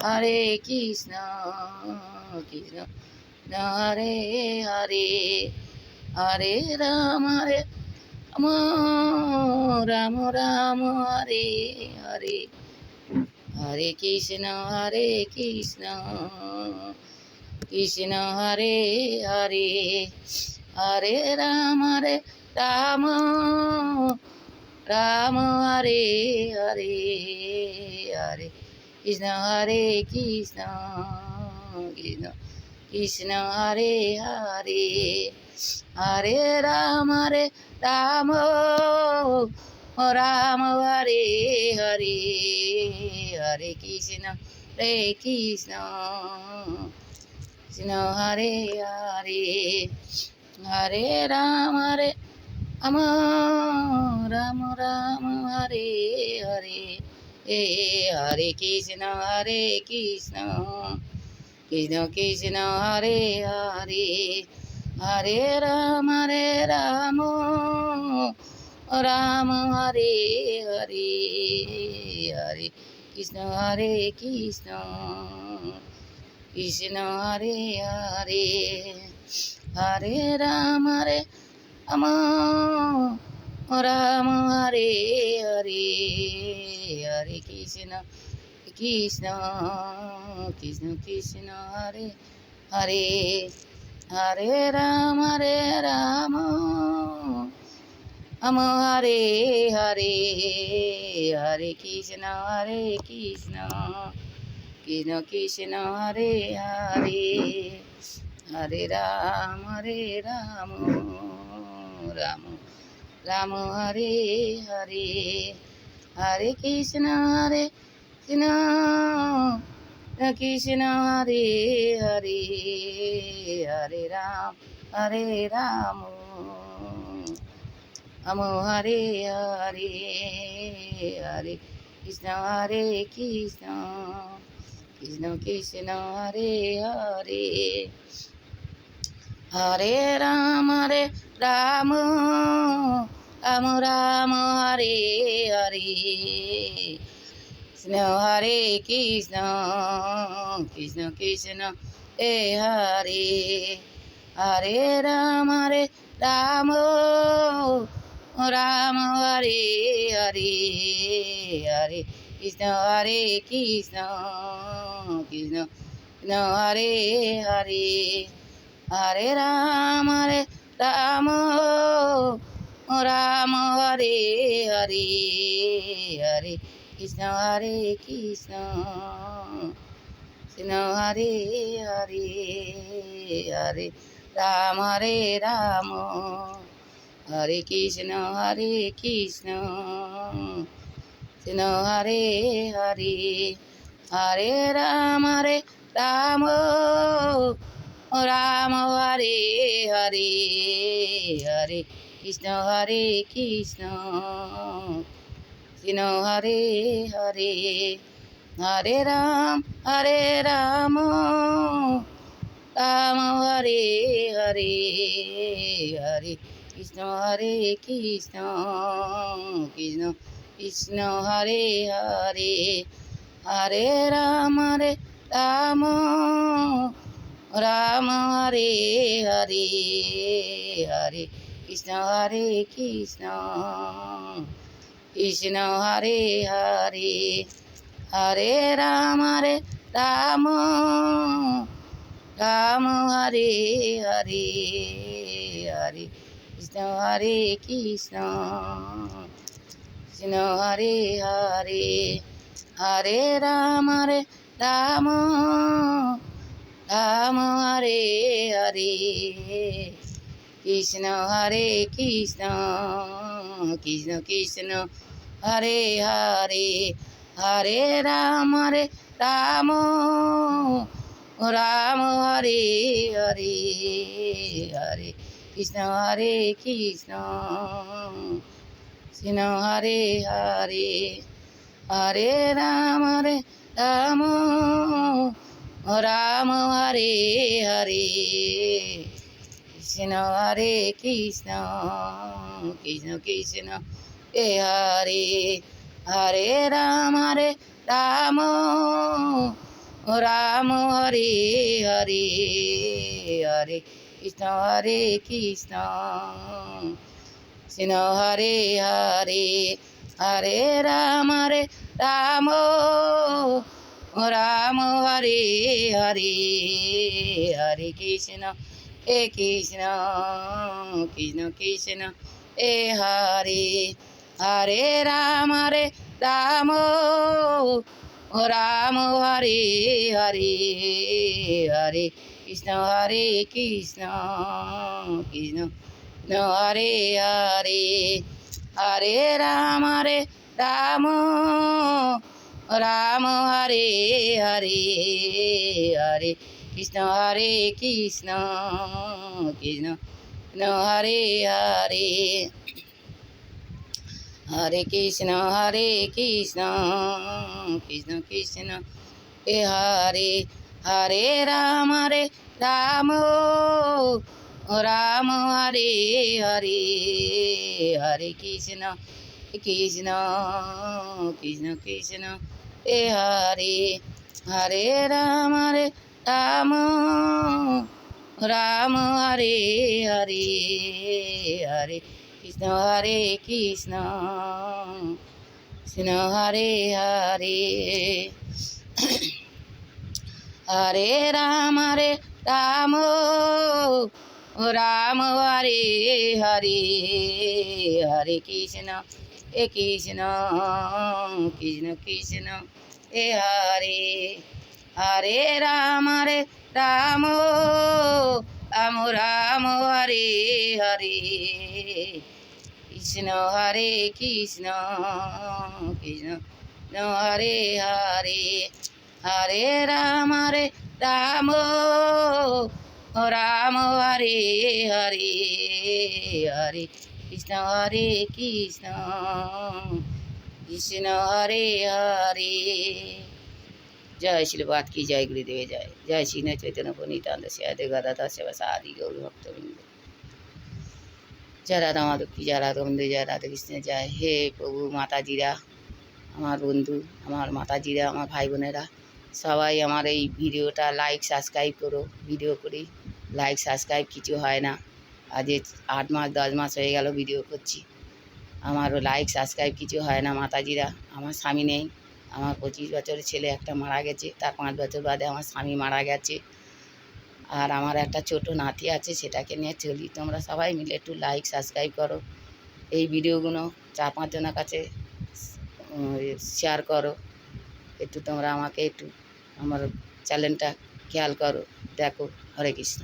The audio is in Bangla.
হরে কৃষ্ণ কৃষ্ণ হরে হরে হরে রাম রাম রাম রাম হরে হরে হরে কৃষ্ণ কৃষ্ণ হরে হরে হরে রাম রাম রাম হরে হরে হরে কৃষ্ণ কৃষ্ণ কৃষ্ণ হরে হরে হরে রাম রাম রাম হরে হরে হরে কৃষ্ণ কৃষ্ণ কৃষ্ণ হরে হরে হরে রাম রাম রাম রাম হরে হরে হরে কৃষ্ণ কৃষ্ণ কৃষ্ণ হরে হরে হরে রাম রাম রাম হরে হরে হরে কৃষ্ণ কৃষ্ণ কৃষ্ণ হরে হরে হরে রাম রাম রাম হরে হরে হরে কৃষ্ণ কৃষ্ণ কৃষ্ণ কৃষ্ণ হরে হরে হরে রাম রাম হরে হরে হরে কৃষ্ণ কৃষ্ণ কৃষ্ণ কৃষ্ণ হরে হরে হরে রাম রাম রাম হরে হরে হরে কৃষ্ণ কৃষ্ণ কৃষ্ণ হরে হরে হরে রাম রাম হরে হরে হরে কৃষ্ণ কৃষ্ণ কৃষ্ণ কৃষ্ণ হরে হরে হরে রাম রাম রাম রাম হরে হরে কৃষ্ণ কৃষ্ণ কৃষ্ণ হরে হরে রাম রাম রাম হরে হরে হরে কৃষ্ণ কৃষ্ণ কৃষ্ণ কৃষ্ণ হরে হরে হরে রাম রাম রাম হরে হরে হরে কৃষ্ণ কৃষ্ণ কৃষ্ণ হরে হরে হরে রাম রাম হরে কৃষ্ণ কৃষ্ণ কৃষ্ণ হরে হরে হরে রাম রাম রাম হরে হরে হরে কৃষ্ণ কৃষ্ণ কৃষ্ণ হরে হরে হরে রাম রাম রাম হরে হরে হরে কৃষ্ণ কৃষ্ণ কৃষ্ণ কৃষ্ণ হরে হরে হরে রাম রাম রাম হরে হরে হরে কৃষ্ণ কৃষ্ণ কৃষ্ণ হরে হরে হরে রাম রাম রাম হরে হরে হরে কৃষ্ণ কৃষ্ণ কৃষ্ণ হরে হরে হরে রাম রাম রাম হরে হরে কৃষ্ণ কৃষ্ণ কৃষ্ণ কৃষ্ণ হরে হরে হরে রাম রাম রাম হরে হরে হরে কৃষ্ণ কৃষ্ণ কৃষ্ণ হরে হরে হরে রাম রাম রাম হরে হরে কৃষ্ণ কৃষ্ণ কৃষ্ণ কৃষ্ণ হরে হরে রাম রাম রাম হরে হরে হরে কৃষ্ণ কৃষ্ণ কৃষ্ণ হরে হরে হরে রাম রাম রাম হরে হরে হরে কৃষ্ণ কৃষ্ণ কৃষ্ণ কৃষ্ণ হরে হরে রাম রাম রাম হরে হরে হরে কৃষ্ণ কৃষ্ণ কৃষ্ণ হরে হরে হরে রাম রাম রাম হরে হরে হরে কৃষ্ণ কৃষ্ণ কৃষ্ণ হরে হরে হরে কৃষ্ণ কৃষ্ণ কৃষ্ণ হরে হরে রাম রাম রাম হরে হরে হরে কৃষ্ণ কৃষ্ণ কৃষ্ণ কৃষ্ণ হরে হরে রাম রাম রাম হরে হরে হরে কৃষ্ণ কৃষ্ণ কৃষ্ণ হরে হরে হরে রাম রাম রাম হরে হরে হরে কৃষ্ণ কৃষ্ণ কৃষ্ণ কৃষ্ণ হরে হরে রাম রাম রাম রাম হরে হরে কৃষ্ণ কৃষ্ণ কৃষ্ণ হরে হরে হরে রাম রাম রাম হরে হরে হরে কৃষ্ণ কৃষ্ণ কৃষ্ণ হরে হরে। জয় শিলবাদ কি জয় গুরুদেবে জয়। জয় শ্রী চৈতন্য নিত্যানন্দ শ্রী অদ্বৈত গদাধর শিবাসাদি আদি গৌর ভক্তবৃন্দ। জয় রাধা মাধব কি জয় রাধা বন্ধু জয় রাধা কৃষ্ণ জয়। হে প্রভু মাতাজিরা, আমার বন্ধু, আমার মাতাজিরা, আমার ভাই বোনেরা, সবাই আমার এই ভিডিওটা লাইক সাবস্ক্রাইব করো। ভিডিও করি, লাইক সাবস্ক্রাইব কিছু হয় না। আজ 8 মাস 10 মাস হয়ে গেল ভিডিও করছি, আমারও লাইক সাবস্ক্রাইব কিছু হয় না। মাতাজিরা, আমার স্বামী নেই, আমার 25 বছরের ছেলে একটা মারা গেছে, তার 5 বছর বাদে আমার স্বামী মারা গেছে, আর আমার একটা ছোট নাতি আছে, সেটাকে নিয়ে চলি। তোমরা সবাই মিলে একটু লাইক সাবস্ক্রাইব করো, এই ভিডিওগুলো 4-5 জনের কাছে শেয়ার করো। একটু তোমরা আমাকে একটু আমার চ্যানেলটা খেয়াল করো, দেখো। হরে কৃষ্ণ।